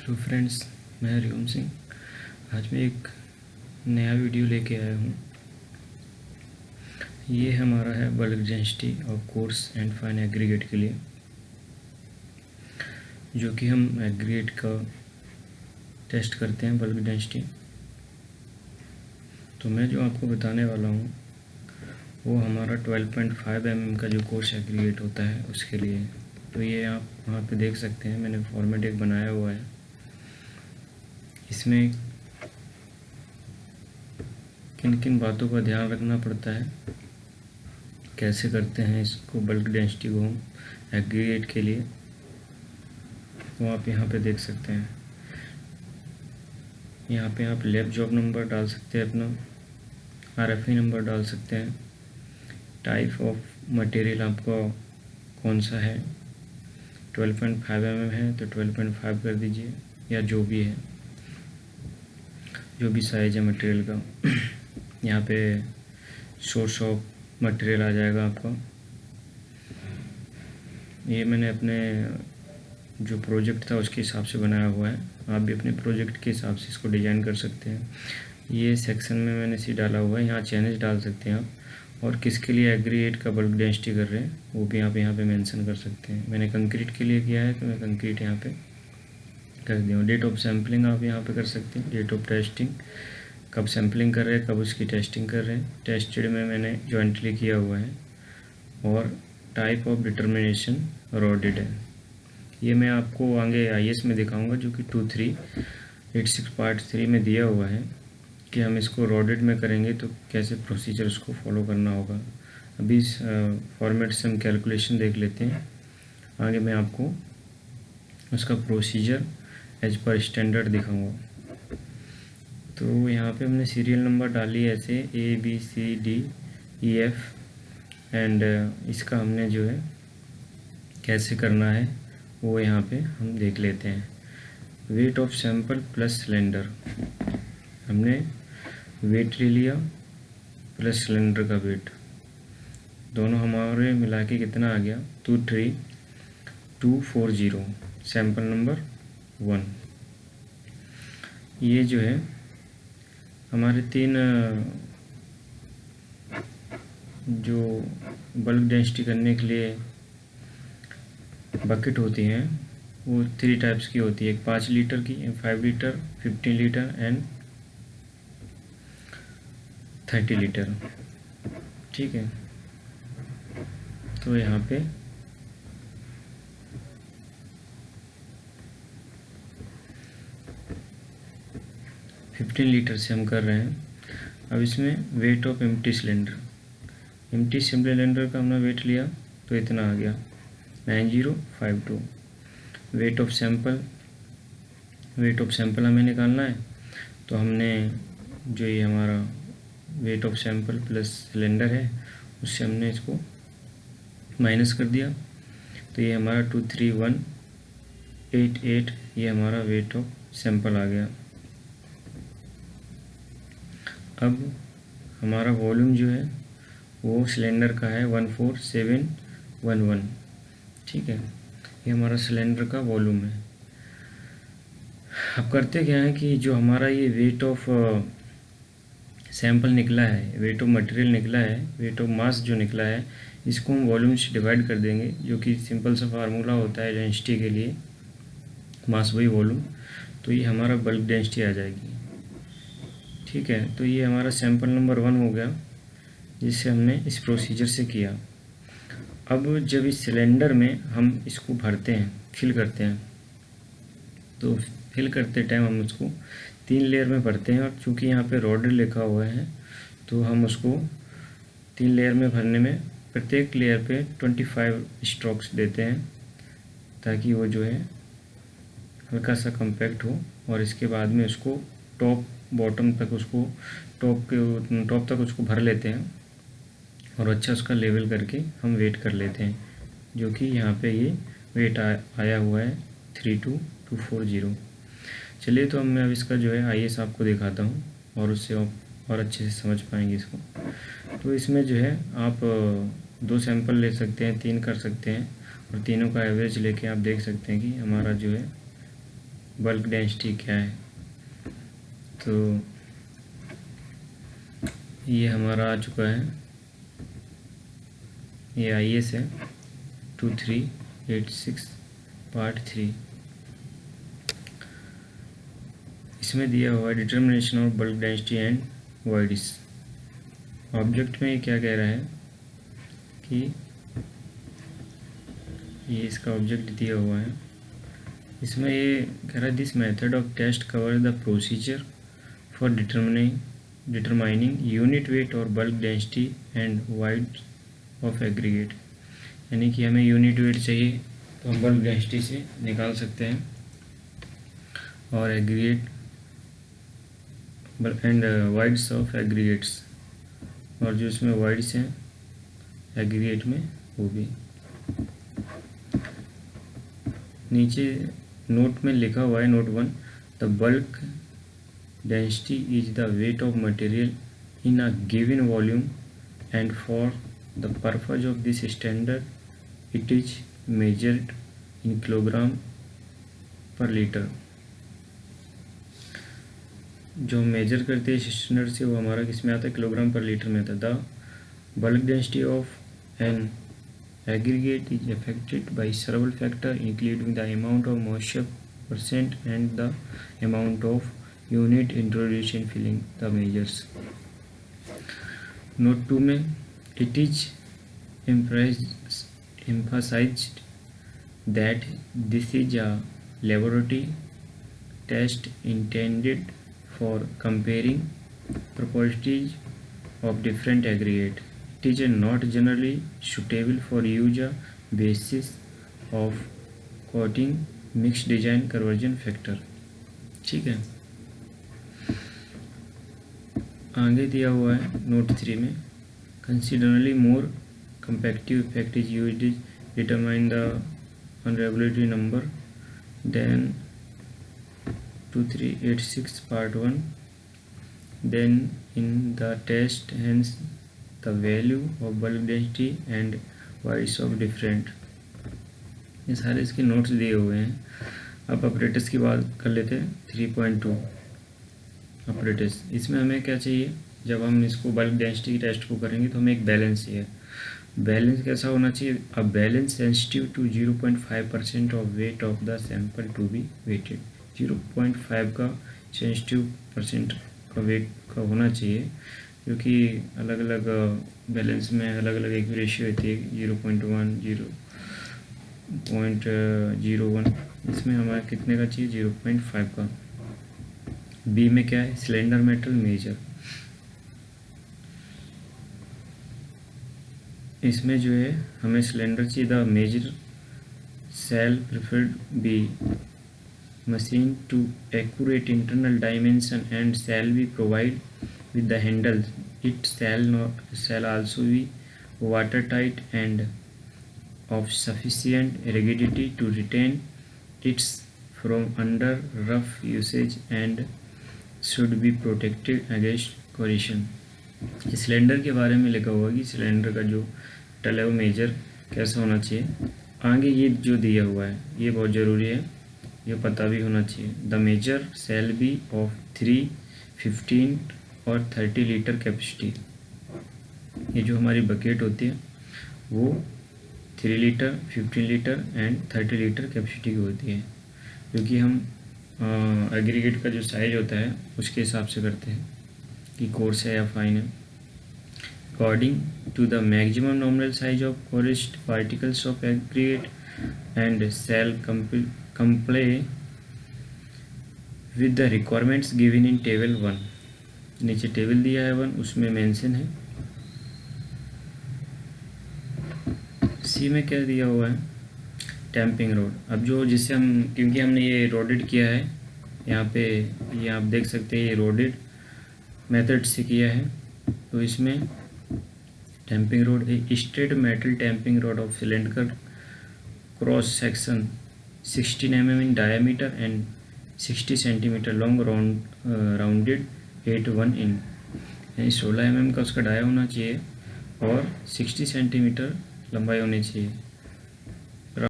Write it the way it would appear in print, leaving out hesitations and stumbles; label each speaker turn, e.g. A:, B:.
A: Hello friends, मैं हरिओम सिंह। आज मैं एक नया वीडियो लेके आया हूँ। ये हमारा है bulk density of course and fine aggregate के लिए, जो कि हम एग्रीगेट का टेस्ट करते हैं बल्क डेंसिटी। तो मैं जो आपको बताने वाला हूँ वो हमारा 12.5 mm का जो कोर्स एग्रीगेट होता है उसके लिए। तो ये आप वहाँ पे देख सकते हैं, मैंने फॉर्मेट एक बनाया हुआ है। इसमें किन किन बातों का ध्यान रखना पड़ता है, कैसे करते हैं इसको बल्क डेंसिटी को हम एग्रीगेट के लिए, वो आप यहाँ पे देख सकते हैं। यहाँ पे आप लैब जॉब नंबर डाल सकते हैं, अपना RFI नंबर डाल सकते हैं, टाइप ऑफ मटेरियल आपका कौन सा है, 12.5 mm है तो 12.5 कर दीजिए, या जो भी है, जो भी साइज है मटेरियल का। यहाँ पे सोर्स ऑफ मटेरियल आ जाएगा आपका। ये मैंने अपने जो प्रोजेक्ट था उसके हिसाब से बनाया हुआ है, आप भी अपने प्रोजेक्ट के हिसाब से इसको डिज़ाइन कर सकते हैं। ये सेक्शन में मैंने इसी डाला हुआ है, यहाँ चैनल डाल सकते हैं आप, और किसके लिए एग्रीगेट का बल्क डेंसिटी कर रहे हैं वो भी आप यहाँ पे मेंशन कर सकते हैं। मैंने कंक्रीट के लिए किया है तो मैं कंक्रीट यहाँ पे कर दिया हूँ। डेट ऑफ सैम्पलिंग आप यहाँ पे कर सकते हैं, डेट ऑफ टेस्टिंग, कब सैम्पलिंग कर रहे हैं, कब उसकी टेस्टिंग कर रहे हैं, टेस्टेड में मैंने जॉइंटली किया हुआ है, और टाइप ऑफ डिटर्मिनेशन रॉडेड है। ये मैं आपको आगे IS में दिखाऊंगा, जो कि 2386 पार्ट 3 में दिया हुआ है कि हम इसको रॉडेड में करेंगे तो कैसे प्रोसीजर उसको फॉलो करना होगा। अभी इस फॉर्मेट से हम कैलकुलेशन देख लेते हैं, आगे मैं आपको उसका प्रोसीजर एज पर स्टैंडर्ड दिखाऊंगा। तो यहाँ पे हमने सीरियल नंबर डाली ऐसे ABCDEF, एंड इसका हमने जो है कैसे करना है वो यहाँ पे हम देख लेते हैं। Weight of sample plus cylinder, हमने वेट ले लिया प्लस सिलेंडर का वेट, दोनों हमारे मिला के कितना आ गया 23240, सैंपल नंबर 1। ये जो है हमारे 3 जो बल्क डेंसिटी करने के लिए बकेट होती हैं वो 3 टाइप्स की होती है, एक 5 लीटर की, 5 लीटर, 15 लीटर एंड 30 लीटर। ठीक है, तो यहाँ पे $15 लीटर से हम कर रहे हैं। अब इसमें वेट ऑफ एम्प्टी सिलेंडर का हमने वेट लिया तो इतना आ गया 9052। वेट ऑफ सैंपल हमें निकालना है, तो हमने जो ये हमारा weight of sample plus cylinder है उससे हमने इसको माइनस कर दिया, तो ये हमारा 23188, ये हमारा वेट ऑफ सैंपल आ गया। अब हमारा वॉल्यूम जो है वो सिलेंडर का है 14711। ठीक है, ये हमारा सिलेंडर का वॉल्यूम है। अब करते क्या है कि जो हमारा ये वेट ऑफ सैंपल निकला है, वेट ऑफ मटेरियल निकला है, वेट ऑफ मास जो निकला है, इसको हम वॉल्यूम से डिवाइड कर देंगे, जो कि सिंपल सा फार्मूला होता है डेंसिटी के लिए, मास बाई वॉल्यूम। तो ये हमारा बल्क डेंसिटी आ जाएगी। ठीक है, तो ये हमारा सैंपल नंबर 1 हो गया, जिसे हमने इस प्रोसीजर से किया। अब जब इस सिलेंडर में हम इसको भरते हैं, फिल करते हैं, तो फिल करते टाइम हम उसको 3 लेयर में भरते हैं, और चूँकि यहाँ पे रॉडेड लिखा हुआ है तो हम उसको 3 लेयर में भरने में प्रत्येक लेयर पे 25 स्ट्रोक्स देते हैं, ताकि वो जो है हल्का सा कम्पैक्ट हो, और इसके बाद में उसको टॉप बॉटम तक उसको टॉप तक उसको भर लेते हैं, और अच्छा उसका लेवल करके हम वेट कर लेते हैं, जो कि यहाँ पे ये वेट आया हुआ है 32240। चलिए, तो मैं अब इसका जो है IS आपको दिखाता हूँ, और उससे और अच्छे से समझ पाएंगे इसको। तो इसमें जो है आप 2 सैंपल ले सकते हैं, 3 कर सकते हैं, और तीनों का एवरेज लेके आप देख सकते हैं कि हमारा जो है बल्क डेंसिटी क्या है। तो ये हमारा आ चुका है, ये IS है 2386 पार्ट 3। इसमें दिया हुआ है determination of bulk density and voids. Object में क्या कह रहा है कि ये इसका ऑब्जेक्ट दिया हुआ है, इसमें ये कह रहा है this method of test cover the procedure for determining unit weight और bulk density and void of aggregate. यानी कि हमें यूनिट वेट चाहिए तो हम बल्क डेंसिटी से निकाल सकते हैं, और aggregate and wides of aggregates, और जो इसमें वाइड्स हैं एग्रीगेट में वो भी। नीचे नोट में लिखा हुआ है, note 1, the bulk density is the weight of material in a given volume and for the purpose of this standard it is measured in kilogram पर लीटर। जो मेजर करते हैं स्टैंडर्ड से वो हमारा किस में आता है, किलोग्राम पर लीटर में आता है। The bulk density of an aggregate is affected by several factors including the amount of moisture percent and the amount of unit introduced in filling the measures. Note 2 में it is emphasized that this is a laboratory test intended for comparing properties of different aggregates. It is not generally suitable for use a basis of quoting mixed design conversion factor। ठीक है, आगे दिया हुआ है note 3 में, considerably more compactive effect is used to determine the unregulatory number than 2386 part 1 then in the test, hence the value of bulk density and voids of different। ये सारे इसके नोट्स दिए हुए हैं। अब ऑपरेटर्स की बात कर लेते हैं। 3.2 ऑपरेटर्स, इसमें हमें क्या चाहिए, जब हम इसको बल्क डेंसिटी टेस्ट को करेंगे तो हमें एक बैलेंस चाहिए। बैलेंस कैसा होना चाहिए, a balance sensitive to 0.5% of weight of the sample to be weighted. 0.5 का सेंसिटिव परसेंट का वेट का होना चाहिए, क्योंकि अलग अलग बैलेंस में अलग अलग एक रेशियो होती है, 0.1 0.01। इसमें हमारा कितने का चाहिए, 0.5 का। बी में क्या है, सिलेंडर मेटल मेजर। इसमें जो है हमें सिलेंडर चाहिए, the measure shall preferred be machine to accurate internal dimension and shall be provided with the handles. It shall also be watertight and of sufficient rigidity to retain its from under rough usage and should be protected against corrosion। Cylinder के बारे में लिखा हुआ कि cylinder का जो टल है वो मेजर कैसा होना चाहिए। आगे ये जो दिया हुआ है ये बहुत ज़रूरी है, ये पता भी होना चाहिए। The measure shall be of 3, 15 और 30 लीटर कैपेसिटी। ये जो हमारी बकेट होती है वो 3 litre, 15 litre and 30 litre capacity की होती है, क्योंकि हम एग्रीगेट का जो साइज होता है उसके हिसाब से करते हैं कि कोर्स है या फाइन है। According to the maximum nominal size of coarsest particles of aggregate and shall comply with the requirements given in table 1। नीचे टेबल दिया है 1, उसमें मेंशन है। सी में क्या दिया हुआ है, टैंपिंग रोड। अब जो जिससे हम, क्योंकि हमने ये रोडेड किया है, यहाँ पे ये आप देख सकते हैं ये रोडेड मेथड से किया है, तो इसमें टैंपिंग रोड एक straight metal tamping road of cylinder cross section 16 mm in diameter and 60 cm long rounded at 1 inch, यानी 16 mm का उसका डाया होना चाहिए और 60 सेंटीमीटर लंबाई होनी चाहिए।